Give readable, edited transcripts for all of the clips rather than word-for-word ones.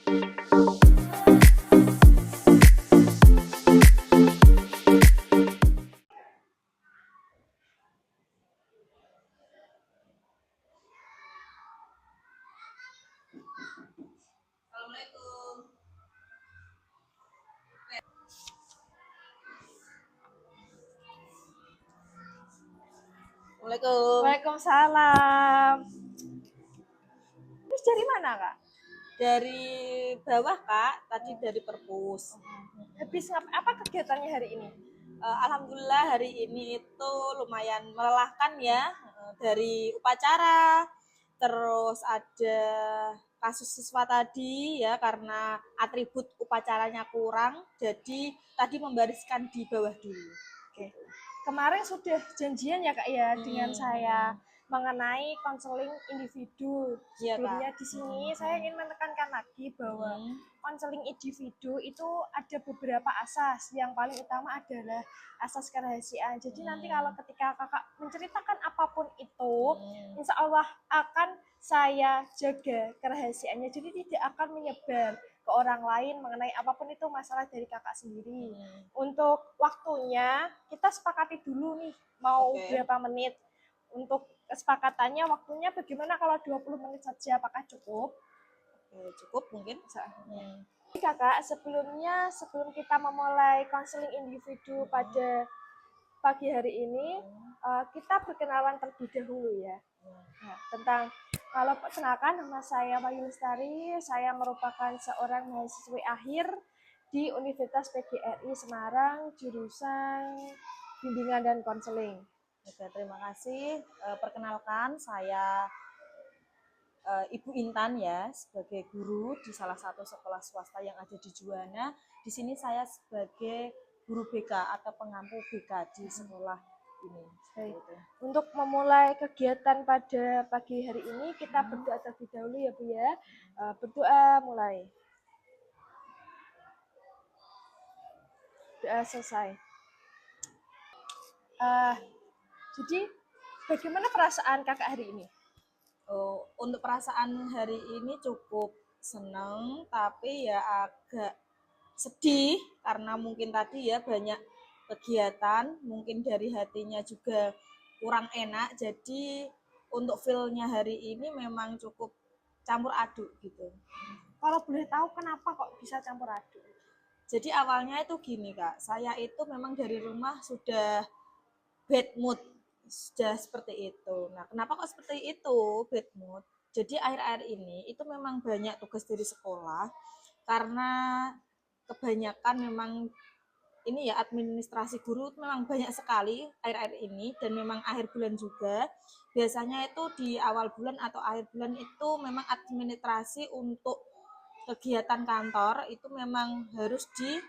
Assalamualaikum. Assalamualaikum. Waalaikumsalam. Terus dari mana, Kak? Dari bawah, Kak. Tadi dari perpus. Habis apa kegiatannya hari ini? Alhamdulillah hari ini itu lumayan melelahkan ya. Dari upacara, terus ada kasus siswa tadi ya karena atribut upacaranya kurang. Jadi tadi membariskan di bawah dulu. Oke. Kemarin sudah janjian ya, Kak ya, dengan saya mengenai konseling individu. Iya, Sebelumnya Kak. di sini saya ingin menekankan lagi bahwa konseling individu itu ada beberapa asas. Yang paling utama adalah asas kerahasiaan. Jadi nanti kalau ketika Kakak menceritakan apapun itu, insya Allah akan saya jaga kerahasiaannya. Jadi tidak akan menyebar ke orang lain mengenai apapun itu masalah dari Kakak sendiri. Untuk waktunya kita sepakati dulu nih mau berapa menit. Untuk kesepakatannya waktunya bagaimana kalau 20 menit saja, apakah cukup? Cukup mungkin. Kakak, sebelum kita memulai konseling individu pada pagi hari ini, kita berkenalan terlebih dahulu ya. Nah, kalau perkenalkan, nama saya Wahyu Lestari, saya merupakan seorang mahasiswi akhir di Universitas PGRI Semarang, jurusan bimbingan dan konseling. Oke, terima kasih. Perkenalkan, saya Ibu Intan ya, sebagai guru di salah satu sekolah swasta yang ada di Juwana. Di sini saya sebagai guru BK atau pengampu BK di sekolah ini. Untuk memulai kegiatan pada pagi hari ini, kita berdoa terlebih dahulu ya Bu ya. Berdoa mulai. Doa selesai. Jadi bagaimana perasaan Kakak hari ini? Untuk perasaan hari ini cukup senang, tapi ya agak sedih karena mungkin tadi ya banyak kegiatan, mungkin dari hatinya juga kurang enak. Jadi untuk feel-nya hari ini memang cukup campur aduk gitu. Kalau boleh tahu kenapa kok bisa campur aduk? Jadi awalnya itu gini Kak, saya itu memang dari rumah sudah bad mood, sudah seperti itu. Nah, kenapa kok seperti itu bad mood? Jadi akhir-akhir ini itu memang banyak tugas dari sekolah karena kebanyakan memang ini ya administrasi guru memang banyak sekali akhir-akhir ini dan memang akhir bulan juga. Biasanya itu di awal bulan atau akhir bulan itu memang administrasi untuk kegiatan kantor itu memang harus di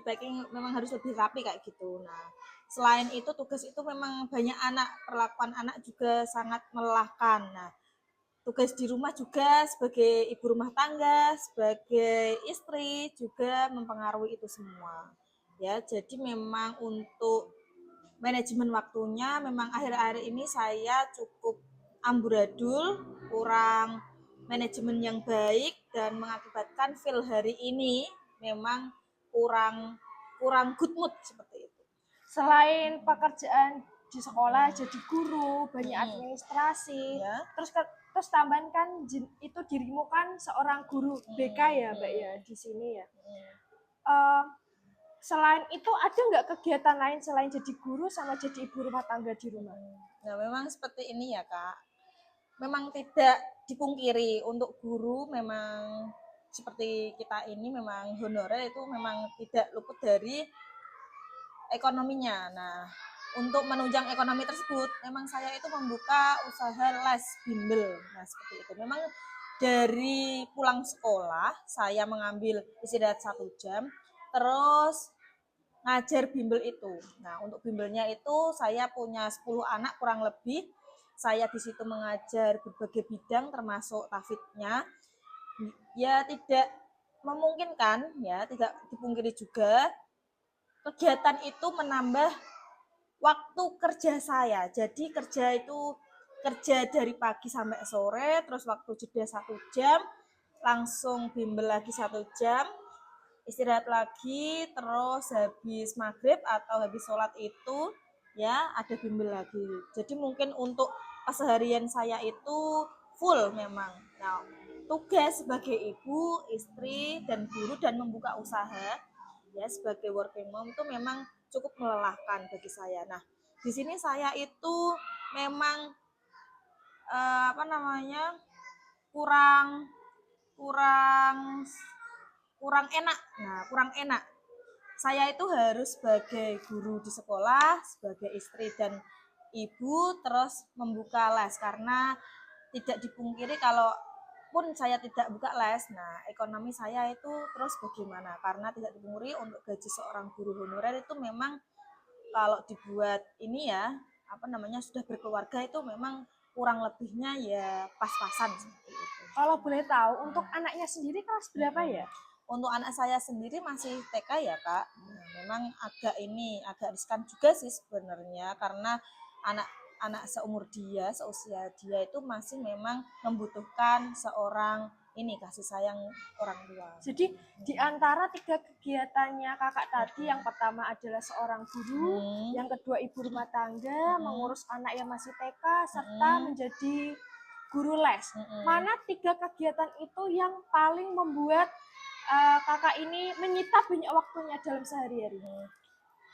packing memang harus lebih rapi kayak gitu. Nah, selain itu tugas itu memang banyak anak, perlakuan anak juga sangat melelahkan. Nah, tugas di rumah juga sebagai ibu rumah tangga, sebagai istri juga mempengaruhi itu semua. Ya, jadi memang untuk manajemen waktunya memang akhir-akhir ini saya cukup amburadul, kurang manajemen yang baik dan mengakibatkan feel hari ini memang kurang good mood seperti itu. Selain pekerjaan di sekolah jadi guru, banyak administrasi, terus tambahan kan itu dirimu kan seorang guru BK ya Mbak ya di sini ya. Selain itu ada nggak kegiatan lain selain jadi guru sama jadi ibu rumah tangga di rumah? Nah memang seperti ini ya Kak, memang tidak dipungkiri untuk guru memang seperti kita ini memang honorer itu memang tidak luput dari ekonominya. Nah untuk menunjang ekonomi tersebut memang saya itu membuka usaha les bimbel. Nah seperti itu memang dari pulang sekolah saya mengambil istirahat 1 jam terus ngajar bimbel itu. Nah, untuk bimbelnya itu saya punya 10 anak kurang lebih. Saya di situ mengajar berbagai bidang termasuk tahfidznya. Ya tidak memungkinkan ya, tidak dipungkiri juga kegiatan itu menambah waktu kerja saya. Jadi kerja itu kerja dari pagi sampai sore, terus waktu jeda 1 jam, langsung bimbel lagi 1 jam, istirahat lagi, terus habis maghrib atau habis sholat itu ya ada bimbel lagi. Jadi mungkin untuk keseharian saya itu full memang. Nah, tugas sebagai ibu, istri, dan guru dan membuka usaha ya sebagai working mom itu memang cukup melelahkan bagi saya. Nah, di sini saya itu memang apa namanya kurang kurang kurang enak. Nah, kurang enak. Saya itu harus sebagai guru di sekolah, sebagai istri dan ibu, terus membuka les karena tidak dipungkiri kalau pun saya tidak buka les, nah ekonomi saya itu terus bagaimana? Karena tidak dipungkiri untuk gaji seorang guru honorer itu memang kalau dibuat ini ya, apa namanya sudah berkeluarga itu memang kurang lebihnya ya pas-pasan seperti itu. Kalau boleh tahu, untuk anaknya sendiri kelas berapa ya? Untuk anak saya sendiri masih TK ya Kak. Nah, memang agak riskan juga sih sebenarnya karena anak seumur dia, seusia dia itu masih memang membutuhkan seorang ini kasih sayang orang tua. Jadi di antara 3 kegiatannya kakak tadi, yang pertama adalah seorang guru, yang kedua ibu rumah tangga, mengurus anak yang masih TK, serta menjadi guru les. Mana 3 kegiatan itu yang paling membuat kakak ini menyita banyak waktunya dalam sehari-hari?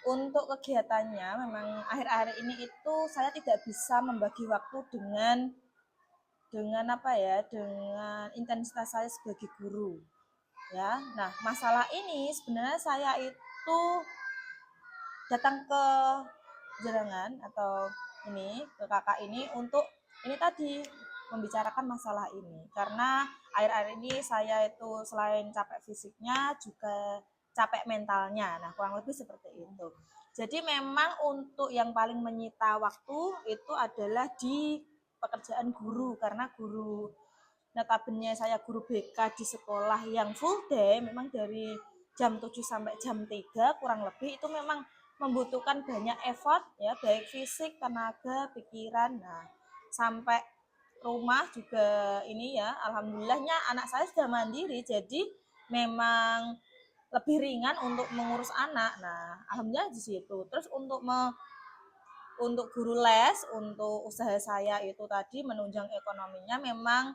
Untuk kegiatannya memang akhir-akhir ini itu saya tidak bisa membagi waktu dengan apa ya, dengan intensitas saya sebagai guru. Ya. Nah, masalah ini sebenarnya saya itu datang ke jenengan atau ini ke kakak ini untuk ini tadi membicarakan masalah ini karena akhir-akhir ini saya itu selain capek fisiknya juga capek mentalnya. Nah, kurang lebih seperti itu. Jadi memang untuk yang paling menyita waktu itu adalah di pekerjaan guru karena guru notabene saya guru BK di sekolah yang full day memang dari jam 7 sampai jam 3 kurang lebih itu memang membutuhkan banyak effort ya baik fisik, tenaga, pikiran. Nah, sampai rumah juga ini ya alhamdulillahnya anak saya sudah mandiri jadi memang lebih ringan untuk mengurus anak. Nah, alhamdulillah di situ. Terus untuk guru les, untuk usaha saya itu tadi menunjang ekonominya memang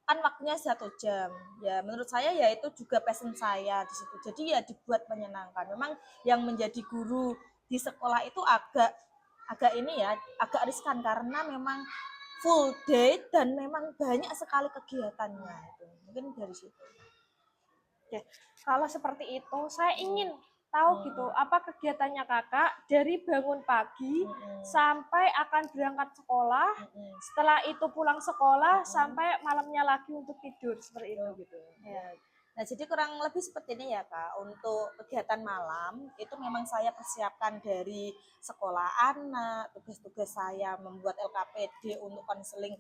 kan waktunya 1 jam. Ya menurut saya ya itu juga passion saya di situ. Jadi ya dibuat menyenangkan. Memang yang menjadi guru di sekolah itu agak ini ya, agak riskan karena memang full day dan memang banyak sekali kegiatannya itu. Mungkin dari situ. Oke, kalau seperti itu saya ingin tahu gitu apa kegiatannya kakak dari bangun pagi sampai akan berangkat sekolah, setelah itu pulang sekolah sampai malamnya lagi untuk tidur seperti itu gitu. Ya. Nah, jadi kurang lebih seperti ini ya Kak. Untuk kegiatan malam itu memang saya persiapkan dari sekolah anak, tugas-tugas saya membuat LKPD untuk konseling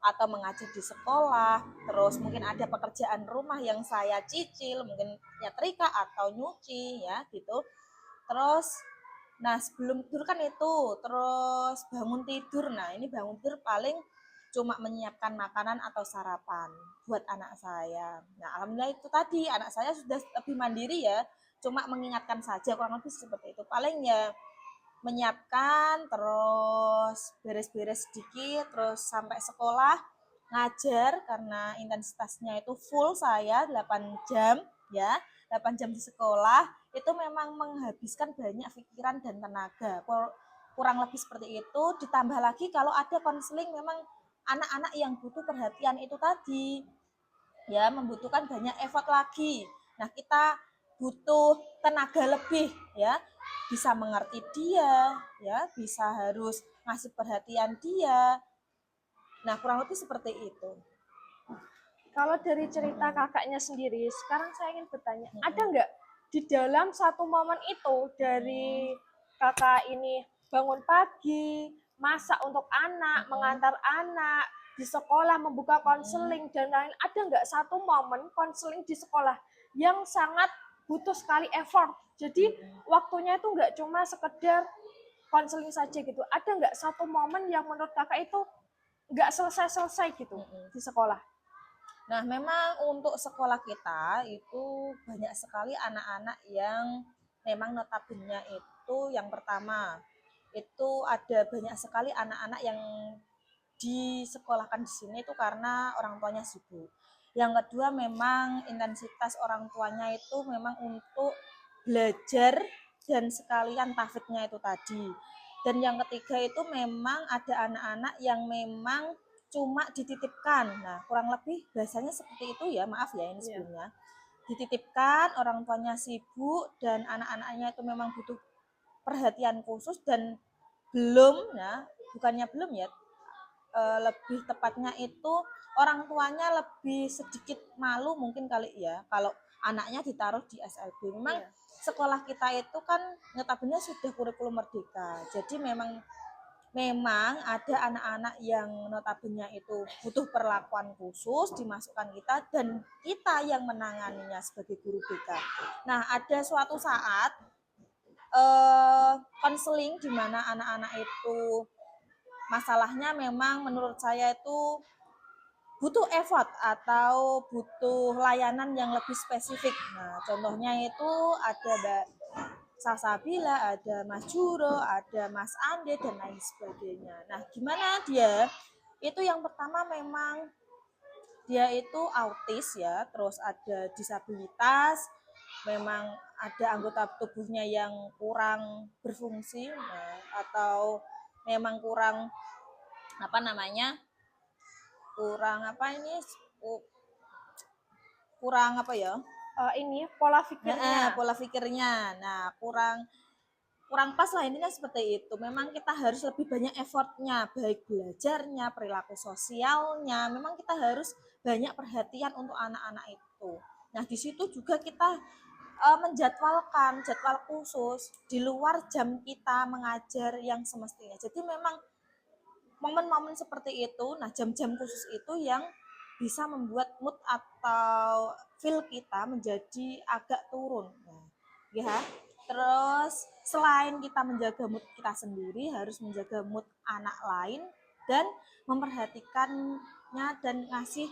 atau mengajar di sekolah, terus mungkin ada pekerjaan rumah yang saya cicil, mungkin nyetrika atau nyuci ya gitu. Terus nah sebelum tidur kan itu, terus bangun tidur. Nah, ini bangun tidur paling cuma menyiapkan makanan atau sarapan buat anak saya. Nah, alhamdulillah itu tadi anak saya sudah lebih mandiri ya, cuma mengingatkan saja kurang lebih seperti itu. Paling ya menyiapkan, terus beres-beres sedikit, terus sampai sekolah ngajar karena intensitasnya itu full saya 8 jam ya. 8 jam di sekolah itu memang menghabiskan banyak pikiran dan tenaga. Kurang lebih seperti itu, ditambah lagi kalau ada konseling memang anak-anak yang butuh perhatian itu tadi ya membutuhkan banyak effort lagi. Nah, kita butuh tenaga lebih ya, bisa mengerti dia ya, bisa harus ngasih perhatian dia. Nah, kurang lebih seperti itu. Kalau dari cerita kakaknya sendiri, sekarang saya ingin bertanya, ada nggak di dalam satu momen itu dari kakak ini bangun pagi, masak untuk anak, mengantar anak, di sekolah membuka konseling dan lain, ada nggak satu momen konseling di sekolah yang sangat butuh sekali effort? Jadi waktunya itu nggak cuma sekedar konseling saja gitu. Ada nggak satu momen yang menurut kakak itu nggak selesai-selesai gitu di sekolah. Nah, memang untuk sekolah kita itu banyak sekali anak-anak yang memang notabene itu yang pertama itu ada banyak sekali anak-anak yang disekolahkan di sini itu karena orang tuanya sibuk. Yang kedua memang intensitas orang tuanya itu memang untuk belajar dan sekalian tahfidznya itu tadi. Dan yang ketiga itu memang ada anak-anak yang memang cuma dititipkan. Nah, kurang lebih bahasanya seperti itu ya, maaf ya ini sebelumnya. Dititipkan, orang tuanya sibuk dan anak-anaknya itu memang butuh perhatian khusus dan belum ya, bukannya belum ya, lebih tepatnya itu orang tuanya lebih sedikit malu mungkin kali ya kalau anaknya ditaruh di SLB. Memang sekolah kita itu kan notabene sudah kurikulum merdeka. Jadi memang ada anak-anak yang notabene itu butuh perlakuan khusus dimasukkan kita dan kita yang menanganinya sebagai guru BK. Nah, ada suatu saat konseling di mana anak-anak itu masalahnya memang menurut saya itu butuh effort atau butuh layanan yang lebih spesifik. Nah, contohnya itu ada Mbak Salsabila, ada Mas Juro, ada Mas Ande, dan lain sebagainya. Nah, gimana dia? Itu yang pertama memang dia itu autis ya, terus ada disabilitas, memang ada anggota tubuhnya yang kurang berfungsi, nah, atau memang kurang apa namanya kurang apa ini kurang apa ya Ini pola pikirnya. pola pikirnya nah kurang kurang pas lah intinya seperti itu. Memang kita harus lebih banyak effortnya, baik belajarnya, perilaku sosialnya. Memang kita harus banyak perhatian untuk anak-anak itu. Nah, di situ juga kita menjadwalkan jadwal khusus di luar jam kita mengajar yang semestinya. Jadi memang momen-momen seperti itu, nah jam-jam khusus itu yang bisa membuat mood atau feel kita menjadi agak turun. Nah, ya. Terus selain kita menjaga mood kita sendiri, harus menjaga mood anak lain dan memperhatikannya dan ngasih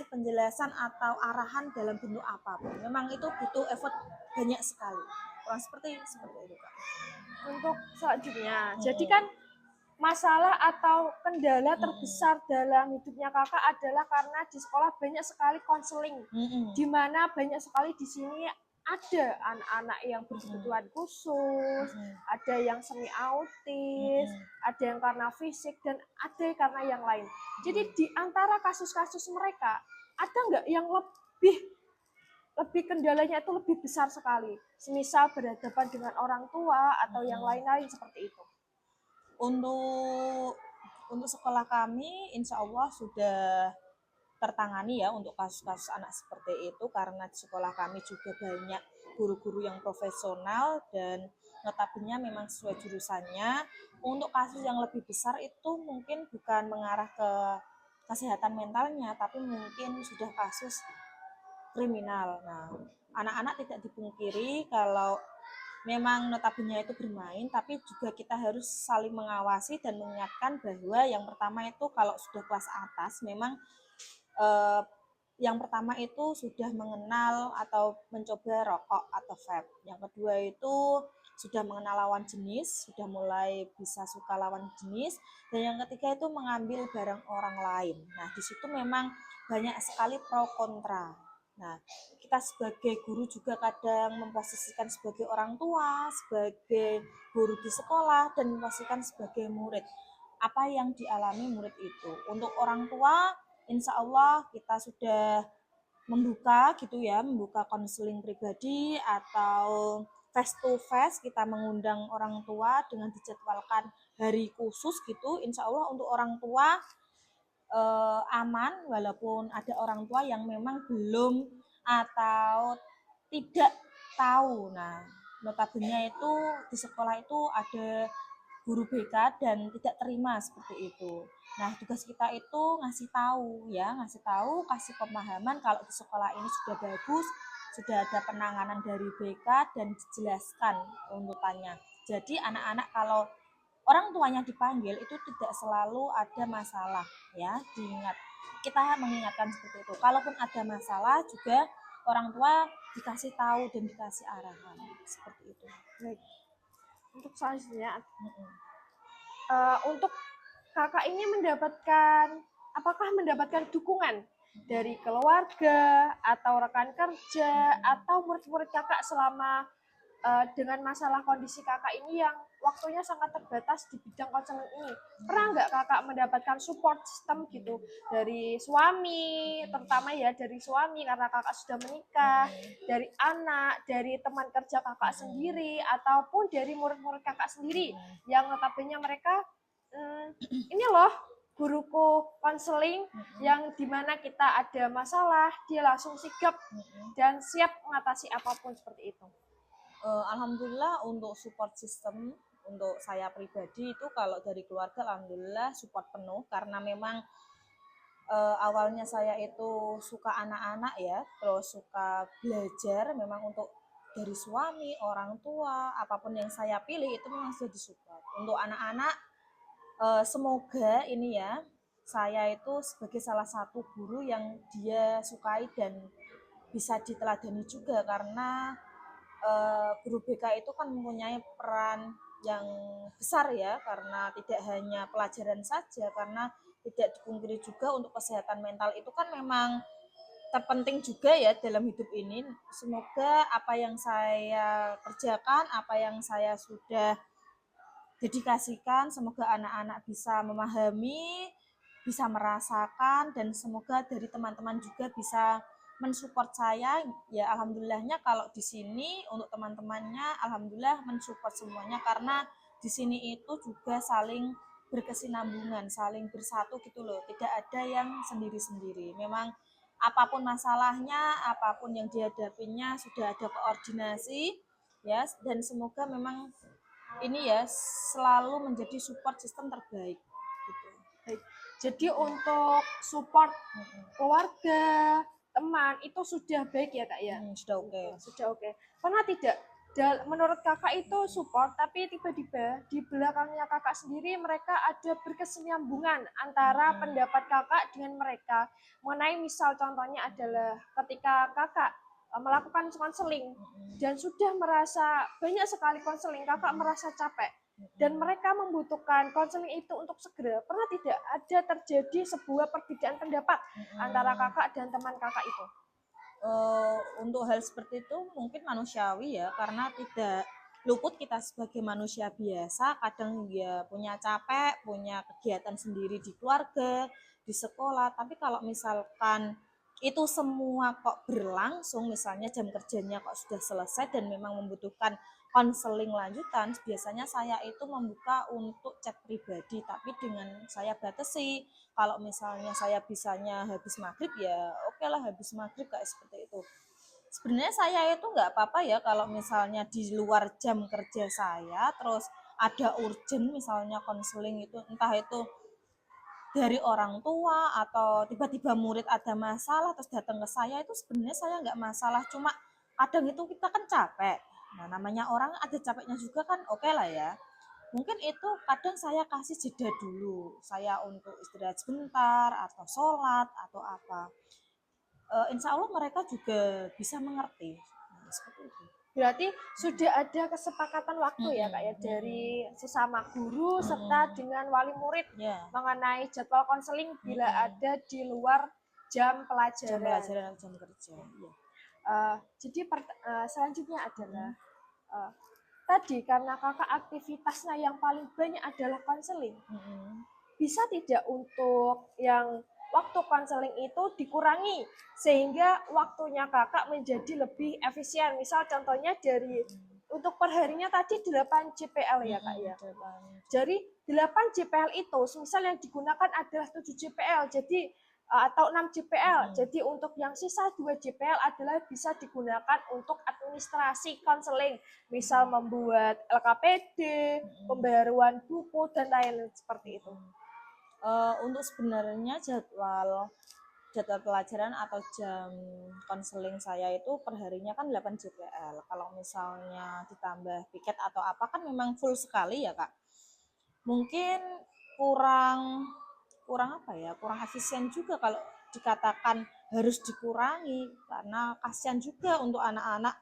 penjelasan atau arahan dalam bentuk apapun. Memang itu butuh effort banyak sekali. Kurang seperti itu, Kak. Untuk selanjutnya, jadi kan masalah atau kendala terbesar dalam hidupnya kakak adalah karena di sekolah banyak sekali konseling, di mana banyak sekali di sini ada anak-anak yang berkebutuhan khusus, ada yang semi autis, ada yang karena fisik, dan ada yang karena yang lain. Jadi di antara kasus-kasus mereka, ada nggak yang lebih kendalanya itu lebih besar sekali, semisal berhadapan dengan orang tua atau yang lain-lain seperti itu? Untuk sekolah kami insya Allah sudah tertangani ya untuk kasus-kasus anak seperti itu karena di sekolah kami juga banyak guru-guru yang profesional dan notabene memang sesuai jurusannya. Untuk kasus yang lebih besar itu mungkin bukan mengarah ke kesehatan mentalnya tapi mungkin sudah kasus kriminal. Nah, anak-anak tidak dipungkiri kalau memang notabene itu bermain, tapi juga kita harus saling mengawasi dan mengingatkan bahwa yang pertama itu kalau sudah kelas atas memang yang pertama itu sudah mengenal atau mencoba rokok atau vape. Yang kedua itu sudah mengenal lawan jenis, sudah mulai bisa suka lawan jenis. Dan yang ketiga itu mengambil barang orang lain. Nah, di situ memang banyak sekali pro kontra. Nah, kita sebagai guru juga kadang memposisikan sebagai orang tua, sebagai guru di sekolah, dan memposisikan sebagai murid. Apa yang dialami murid itu. Untuk orang tua, insya Allah kita sudah membuka gitu ya, membuka konseling pribadi atau face to face kita mengundang orang tua dengan dijadwalkan hari khusus gitu. Insya Allah untuk orang tua aman walaupun ada orang tua yang memang belum atau tidak tahu. Nah, notabene itu di sekolah itu ada guru BK dan tidak terima seperti itu. Nah, tugas kita itu ngasih tahu ya, kasih pemahaman kalau di sekolah ini sudah bagus, sudah ada penanganan dari BK dan dijelaskan tuntutannya. Jadi anak-anak kalau orang tuanya dipanggil itu tidak selalu ada masalah ya, diingat, kita mengingatkan seperti itu. Kalaupun ada masalah juga orang tua dikasih tahu dan dikasih arahan seperti itu. Baik. Untuk selanjutnya, Mm-mm. untuk kakak ini apakah mendapatkan dukungan dari keluarga atau rekan kerja atau murid-murid kakak selama dengan masalah kondisi kakak ini yang waktunya sangat terbatas di bidang konseling ini? Pernah nggak kakak mendapatkan support system gitu dari suami, terutama ya dari suami karena kakak sudah menikah, dari anak, dari teman kerja kakak sendiri, ataupun dari murid-murid kakak sendiri yang notabene mereka ini loh guruku konseling yang dimana kita ada masalah, dia langsung sigap dan siap mengatasi apapun seperti itu. Alhamdulillah untuk support system untuk saya pribadi itu kalau dari keluarga alhamdulillah support penuh, karena memang awalnya saya itu suka anak-anak ya, terus suka belajar, memang untuk dari suami, orang tua, apapun yang saya pilih itu memang sudah disupport. Untuk anak-anak semoga ini ya, saya itu sebagai salah satu guru yang dia sukai dan bisa diteladani juga, karena guru BK itu kan mempunyai peran yang besar ya, karena tidak hanya pelajaran saja, karena tidak dipungkiri juga untuk kesehatan mental itu kan memang terpenting juga ya dalam hidup ini. Semoga apa yang saya kerjakan, apa yang saya sudah dedikasikan, semoga anak-anak bisa memahami, bisa merasakan, dan semoga dari teman-teman juga bisa mensupport saya. Ya alhamdulillahnya kalau di sini untuk teman-temannya alhamdulillah mensupport semuanya, karena di sini itu juga saling berkesinambungan, saling bersatu gitu loh, tidak ada yang sendiri-sendiri. Memang apapun masalahnya, apapun yang dihadapinya sudah ada koordinasi ya, dan semoga memang ini ya selalu menjadi support system terbaik gitu. Baik. Jadi untuk support keluarga, teman itu sudah baik ya kak ya? Sudah oke. Sudah oke. Pernah tidak menurut kakak itu support, tapi tiba-tiba di belakangnya kakak sendiri mereka ada berkesinambungan antara pendapat kakak dengan mereka mengenai, misal contohnya adalah ketika kakak melakukan konseling dan sudah merasa banyak sekali konseling, kakak merasa capek dan mereka membutuhkan konseling itu untuk segera. Pernah tidak ada terjadi sebuah perbedaan pendapat antara kakak dan teman kakak itu? Untuk hal seperti itu mungkin manusiawi ya, karena tidak luput kita sebagai manusia biasa, kadang dia punya capek, punya kegiatan sendiri di keluarga, di sekolah. Tapi kalau misalkan itu semua kok berlangsung, misalnya jam kerjanya kok sudah selesai dan memang membutuhkan konseling lanjutan, biasanya saya itu membuka untuk chat pribadi, tapi dengan saya batasi. Kalau misalnya saya bisanya habis maghrib ya oke lah habis maghrib kayak seperti itu. Sebenarnya saya itu nggak apa-apa ya kalau misalnya di luar jam kerja saya terus ada urgent misalnya konseling itu, entah itu dari orang tua atau tiba-tiba murid ada masalah terus datang ke saya, itu sebenarnya saya nggak masalah, cuma kadang itu kita kan capek. Nah namanya orang ada capeknya juga kan, oke lah ya. Mungkin itu kadang saya kasih jeda dulu, saya untuk istirahat sebentar atau sholat atau apa. Insya Allah mereka juga bisa mengerti. Nah, seperti itu. Berarti sudah ada kesepakatan waktu ya kak ya dari sesama guru serta dengan wali murid mengenai jadwal konseling bila ada di luar jam pelajaran. Jam pelajaran atau jam kerja. Ya. Jadi selanjutnya adalah tadi karena kakak aktivitasnya yang paling banyak adalah konseling, bisa tidak untuk yang waktu konseling itu dikurangi sehingga waktunya kakak menjadi lebih efisien? Misal contohnya dari untuk perharinya tadi 8 JPL ya kak ya. Jadi 8 JPL itu misal yang digunakan adalah 7 JPL jadi atau 6 JPL. Jadi untuk yang sisa 2 JPL adalah bisa digunakan untuk administrasi konseling, misal membuat LKPD, pembaruan buku dan lain-lain seperti itu. Untuk sebenarnya jadwal pelajaran atau jam konseling saya itu perharinya kan 8 JPL. Kalau misalnya ditambah piket atau apa kan memang full sekali ya kak. mungkin kurang kurang apa ya, kurang efisien juga kalau dikatakan harus dikurangi, karena kasihan juga untuk anak-anak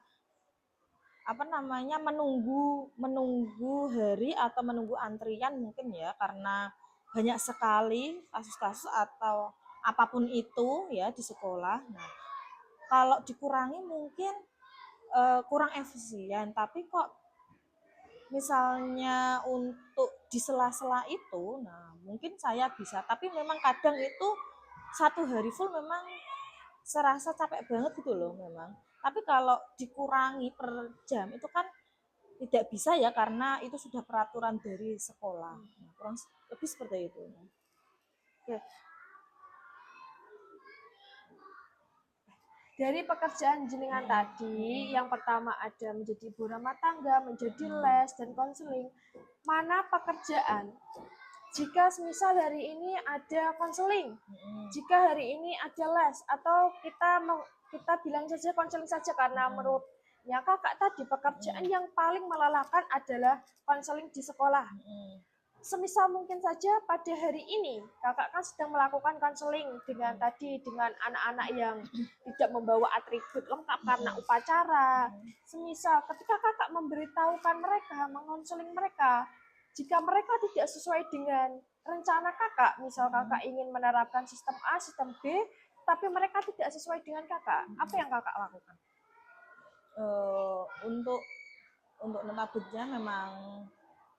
apa namanya menunggu menunggu hari atau menunggu antrian mungkin ya, karena banyak sekali kasus-kasus atau apapun itu ya di sekolah. Nah, kalau dikurangi mungkin kurang efisien, tapi kok misalnya untuk di sela-sela itu, nah mungkin saya bisa. Tapi memang kadang itu satu hari full memang serasa capek banget gitu loh memang. Tapi kalau dikurangi per jam itu kan tidak bisa ya, karena itu sudah peraturan dari sekolah. Nah, kurang lebih seperti itu. Oke. Dari pekerjaan jenengan tadi, yang pertama ada menjadi ibu rumah tangga, menjadi les dan konseling. Mana pekerjaan? Jika semisal hari ini ada konseling, jika hari ini ada les, atau kita bilang saja konseling saja, karena menurutnya kakak tadi pekerjaan yang paling melelahkan adalah konseling di sekolah. Semisal mungkin saja pada hari ini kakak kan sedang melakukan konseling dengan anak-anak yang tidak membawa atribut lengkap karena upacara. Semisal ketika kakak memberitahukan mereka, mengonseling mereka, jika mereka tidak sesuai dengan rencana kakak, misal kakak ingin menerapkan sistem A, sistem B, tapi mereka tidak sesuai dengan kakak, apa yang kakak lakukan? Untuk menabuhnya memang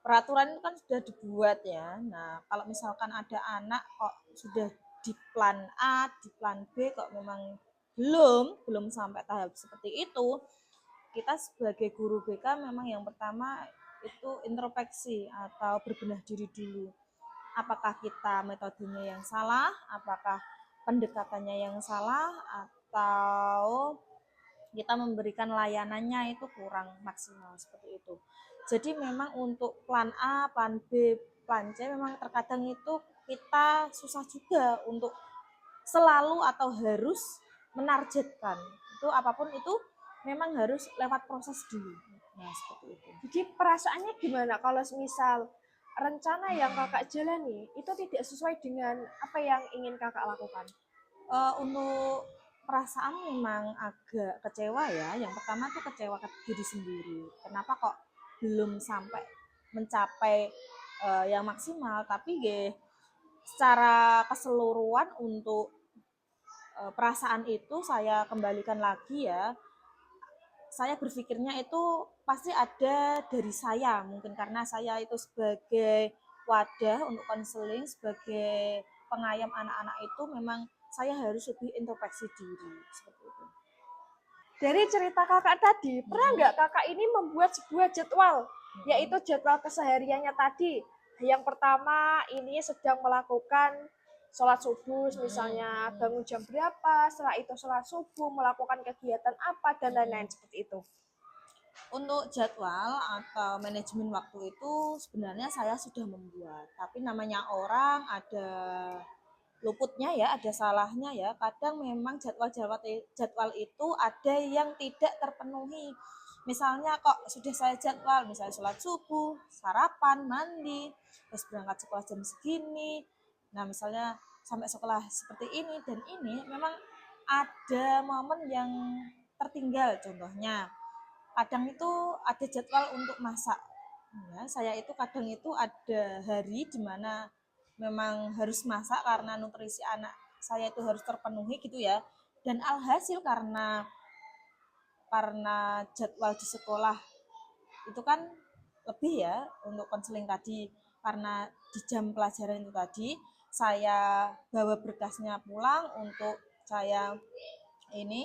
peraturan itu kan sudah dibuat ya. Nah, kalau misalkan ada anak kok sudah di plan A, di plan B kok memang belum sampai tahap seperti itu, kita sebagai guru BK memang yang pertama itu introspeksi atau berbenah diri dulu. Apakah kita metodenya yang salah, apakah pendekatannya yang salah, atau kita memberikan layanannya itu kurang maksimal seperti itu. Jadi memang untuk plan A, plan B, plan C memang terkadang itu kita susah juga untuk selalu atau harus menargetkan. Itu apapun itu memang harus lewat proses dulu. Nah, seperti itu. Jadi perasaannya gimana kalau misal rencana yang kakak jalani itu tidak sesuai dengan apa yang ingin kakak lakukan? Untuk perasaan memang agak kecewa ya. Yang pertama tuh kecewa ke diri sendiri. Kenapa kok belum sampai mencapai yang maksimal? Tapi secara keseluruhan untuk perasaan itu saya kembalikan lagi ya. Saya berpikirnya itu pasti ada dari saya, mungkin karena saya itu sebagai wadah untuk konseling, sebagai pengayom anak-anak itu memang saya harus lebih introspeksi diri seperti itu. Dari cerita kakak tadi, pernah nggak kakak ini membuat sebuah jadwal, yaitu jadwal kesehariannya tadi? Yang pertama ini sedang melakukan sholat subuh, misalnya bangun jam berapa, setelah itu sholat subuh, melakukan kegiatan apa, dan lain-lain seperti itu. Untuk jadwal atau manajemen waktu itu sebenarnya saya sudah membuat, tapi namanya orang ada luputnya ya, ada salahnya ya. Kadang memang jadwal itu ada yang tidak terpenuhi. Misalnya kok sudah saya jadwal, misalnya sholat subuh, sarapan, mandi, terus berangkat sekolah jam segini. Nah, misalnya sampai sekolah seperti ini dan ini memang ada momen yang tertinggal. Contohnya, kadang itu ada jadwal untuk masak. Ya, saya itu kadang itu ada hari di mana memang harus masak karena nutrisi anak saya itu harus terpenuhi gitu ya. Dan alhasil karena jadwal di sekolah itu kan lebih ya untuk konseling tadi, karena di jam pelajaran itu tadi saya bawa berkasnya pulang untuk saya ini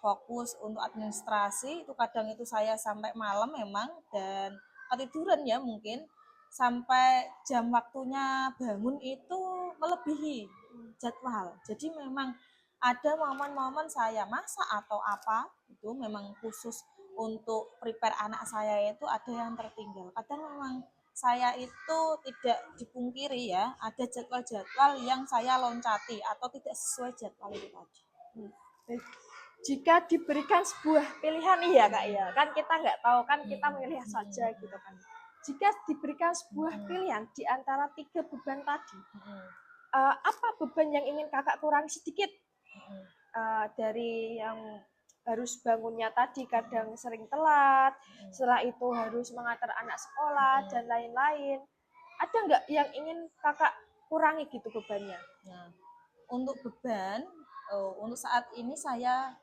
fokus untuk administrasi, itu kadang itu saya sampai malam memang dan ketiduran ya mungkin sampai jam waktunya bangun itu melebihi jadwal. Jadi memang ada momen-momen saya masak atau apa itu memang khusus untuk prepare anak saya itu ada yang tertinggal. Kadang memang saya itu tidak dipungkiri ya, ada jadwal-jadwal yang saya loncati atau tidak sesuai jadwal itu tadi. Jika diberikan sebuah pilihan nih ya kak ya, kan kita nggak tahu, kan kita memilih saja gitu kan. jika diberikan sebuah pilihan di antara 3 beban tadi, apa beban yang ingin kakak kurangi sedikit? Dari yang harus bangunnya tadi kadang sering telat, setelah itu harus mengantar anak sekolah dan lain-lain. Ada nggak yang ingin kakak kurangi gitu bebannya? Nah, untuk beban, untuk saat ini saya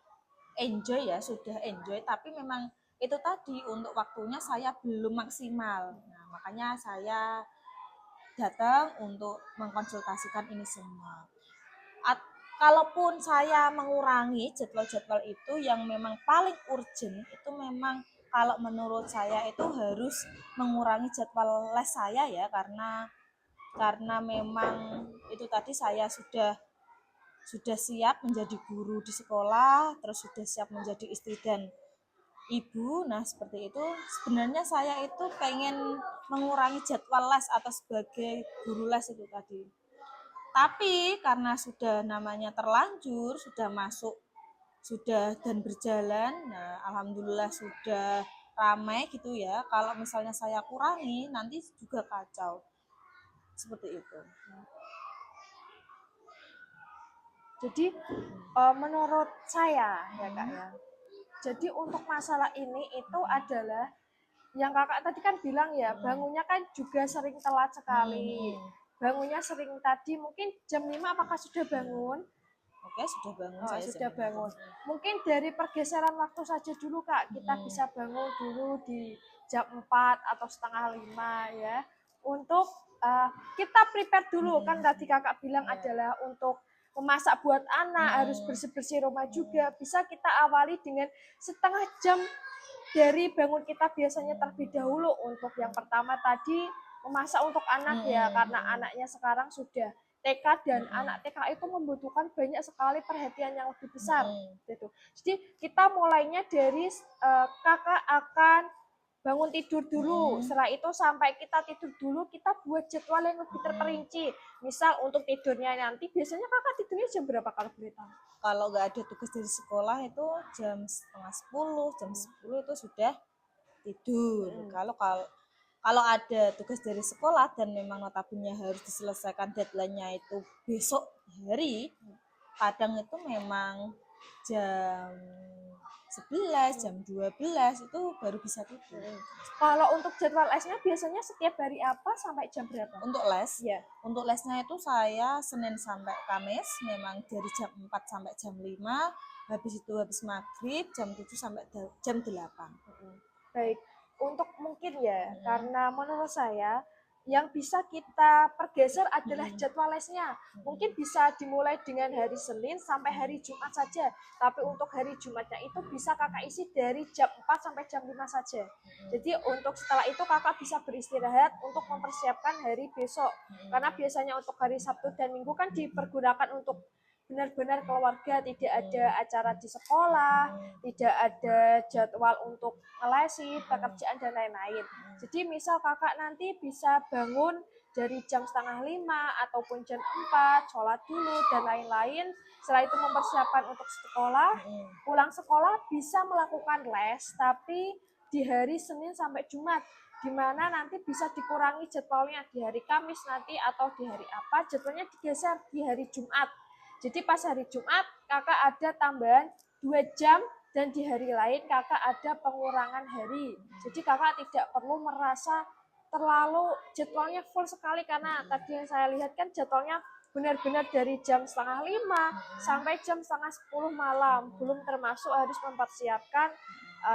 enjoy ya, sudah enjoy, tapi memang itu tadi untuk waktunya saya belum maksimal. Nah, makanya saya datang untuk mengkonsultasikan ini semua. Kalaupun saya mengurangi jadwal-jadwal itu yang memang paling urgent, itu memang kalau menurut saya itu harus mengurangi jadwal les saya ya, karena memang itu tadi saya sudah siap menjadi guru di sekolah, terus sudah siap menjadi istri dan ibu. Nah, seperti itu sebenarnya saya itu pengen mengurangi jadwal les atau sebagai guru les itu tadi. Tapi karena sudah namanya terlanjur, sudah masuk, sudah dan berjalan, nah alhamdulillah sudah ramai gitu ya. Kalau misalnya saya kurangi, nanti juga kacau. Seperti itu. Jadi menurut saya ya kak ya, jadi untuk masalah ini itu adalah yang kakak tadi kan bilang ya, bangunnya kan juga sering telat sekali. Bangunnya sering tadi, mungkin jam 5 apakah sudah bangun? Oke, sudah bangun Oh, saya sudah jam bangun. Mungkin dari pergeseran waktu saja dulu kak, kita bisa bangun dulu di jam 4 atau setengah 5 ya. Untuk kita prepare dulu, kan tadi kakak bilang adalah untuk memasak buat anak, harus bersih-bersih rumah juga. Bisa kita awali dengan setengah jam dari bangun kita biasanya terlebih dahulu. Untuk yang pertama tadi memasak untuk anak ya, karena anaknya sekarang sudah TK dan anak TK itu membutuhkan banyak sekali perhatian yang lebih besar gitu. Jadi kita mulainya dari kakak akan bangun tidur dulu. Setelah itu sampai kita tidur dulu, kita buat jadwal yang lebih terperinci. Misal untuk tidurnya nanti biasanya kakak tidurnya jam berapa kalau boleh tahu? Kalau nggak ada tugas dari sekolah itu jam setengah 10, jam 10 itu sudah tidur. Kalau ada tugas dari sekolah dan memang notabene harus diselesaikan deadline-nya itu besok hari, kadang itu memang jam 11, jam 12 itu baru bisa tidur. Kalau untuk jadwal lesnya biasanya setiap hari apa sampai jam berapa? Untuk les, untuk lesnya itu saya Senin sampai Kamis, memang dari jam 4 sampai jam 5, habis itu habis maghrib jam 7 sampai jam 8. Baik, untuk mungkin ya, karena menurut saya yang bisa kita pergeser adalah jadwal lesnya. Mungkin bisa dimulai dengan hari Senin sampai hari Jumat saja. Tapi untuk hari Jumatnya itu bisa kakak isi dari jam 4 sampai jam 5 saja. Jadi untuk setelah itu kakak bisa beristirahat untuk mempersiapkan hari besok. Karena biasanya untuk hari Sabtu dan Minggu kan dipergunakan untuk benar-benar keluarga, tidak ada acara di sekolah, tidak ada jadwal untuk ngelesi, pekerjaan dan lain-lain. Jadi misal kakak nanti bisa bangun dari jam setengah 5 ataupun jam 4, sholat dulu dan lain-lain. Setelah itu mempersiapkan untuk sekolah, pulang sekolah bisa melakukan les, tapi di hari Senin sampai Jumat, di mana nanti bisa dikurangi jadwalnya di hari Kamis nanti atau di hari apa, jadwalnya digeser di hari Jumat. Jadi pas hari Jumat kakak ada tambahan 2 jam dan di hari lain kakak ada pengurangan hari. Jadi kakak tidak perlu merasa terlalu jadwalnya full sekali, karena tadi yang saya lihat kan jadwalnya benar-benar dari jam setengah 5 sampai jam setengah 10 malam. Belum termasuk harus mempersiapkan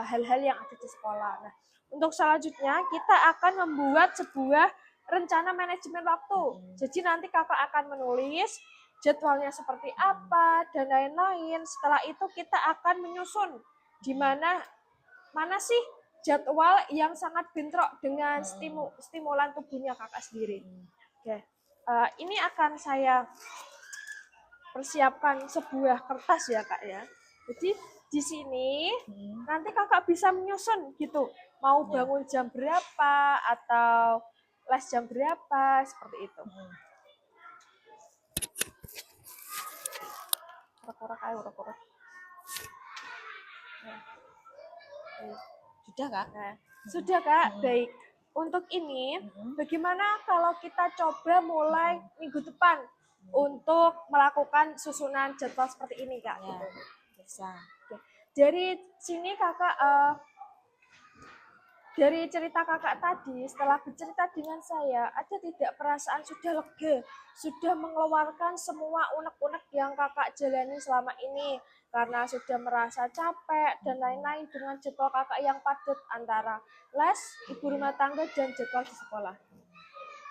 hal-hal yang ada di sekolah. Nah, untuk selanjutnya kita akan membuat sebuah rencana manajemen waktu. Jadi nanti kakak akan menulis jadwalnya seperti apa dan lain-lain. Setelah itu kita akan menyusun di mana sih jadwal yang sangat bentrok dengan stimulan tubuhnya kakak sendiri. Oke. Ini akan saya persiapkan sebuah kertas ya kak ya. Jadi di sini nanti kakak bisa menyusun gitu, mau bangun jam berapa atau les jam berapa, seperti itu. Urak-urak. Sudah kak? Nah, sudah kak, baik. Untuk ini, Mm-mm. bagaimana kalau kita coba mulai minggu depan untuk melakukan susunan jadwal seperti ini, Kak? Ya, Gitu. bisa. Oke. Dari sini Kakak dari cerita kakak tadi, setelah bercerita dengan saya, ada tidak perasaan sudah lega, sudah mengeluarkan semua unek-unek yang kakak jalani selama ini, karena sudah merasa capek dan lain-lain dengan jadwal kakak yang padat antara les, ibu rumah tangga, dan jadwal di sekolah.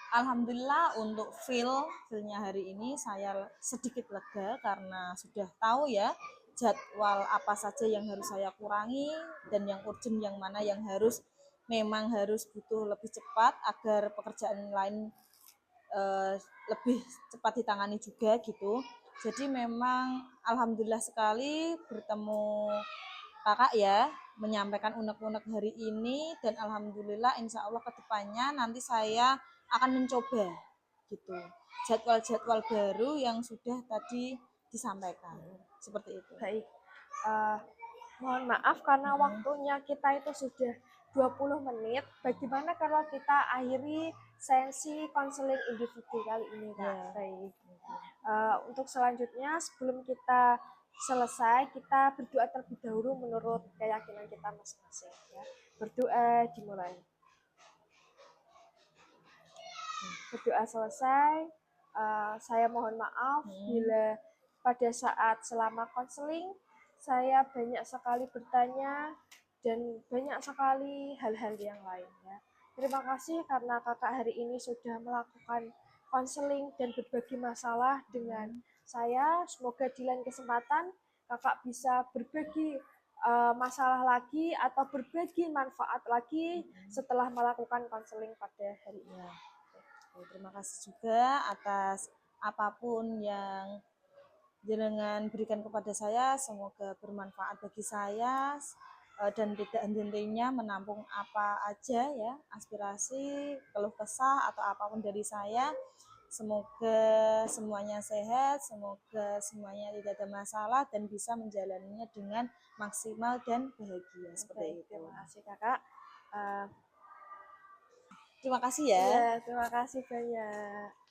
Alhamdulillah untuk feel-nya hari ini saya sedikit lega karena sudah tahu ya jadwal apa saja yang harus saya kurangi dan yang urgent yang mana yang memang harus butuh lebih cepat agar pekerjaan lain eh, lebih cepat ditangani juga gitu. Jadi memang alhamdulillah sekali bertemu kakak ya menyampaikan unek-unek hari ini dan alhamdulillah insya Allah kedepannya nanti saya akan mencoba gitu jadwal-jadwal baru yang sudah tadi disampaikan seperti itu. Baik, uh, mohon maaf karena waktunya kita itu sudah 20 menit. Bagaimana kalau kita akhiri sesi konseling individu kali ini, Kak? Ya. Baik. Untuk selanjutnya, sebelum kita selesai, kita berdoa terlebih dahulu menurut keyakinan kita masing-masing. Ya. Berdoa dimulai. Berdoa selesai, saya mohon maaf bila pada saat selama konseling saya banyak sekali bertanya dan banyak sekali hal-hal yang lain ya. Terima kasih karena kakak hari ini sudah melakukan konseling dan berbagi masalah dengan saya. Semoga di lain kesempatan kakak bisa berbagi masalah lagi atau berbagi manfaat lagi setelah melakukan konseling pada hari ini. Terima kasih juga atas apapun yang jenengan berikan kepada saya, semoga bermanfaat bagi saya dan tidak henti-hentinya menampung apa aja ya aspirasi, keluh kesah atau apapun dari saya. Semoga semuanya sehat, semoga semuanya tidak ada masalah dan bisa menjalaninya dengan maksimal dan bahagia seperti itu. Terima kasih kakak. Terima kasih ya. Iya, terima kasih banyak.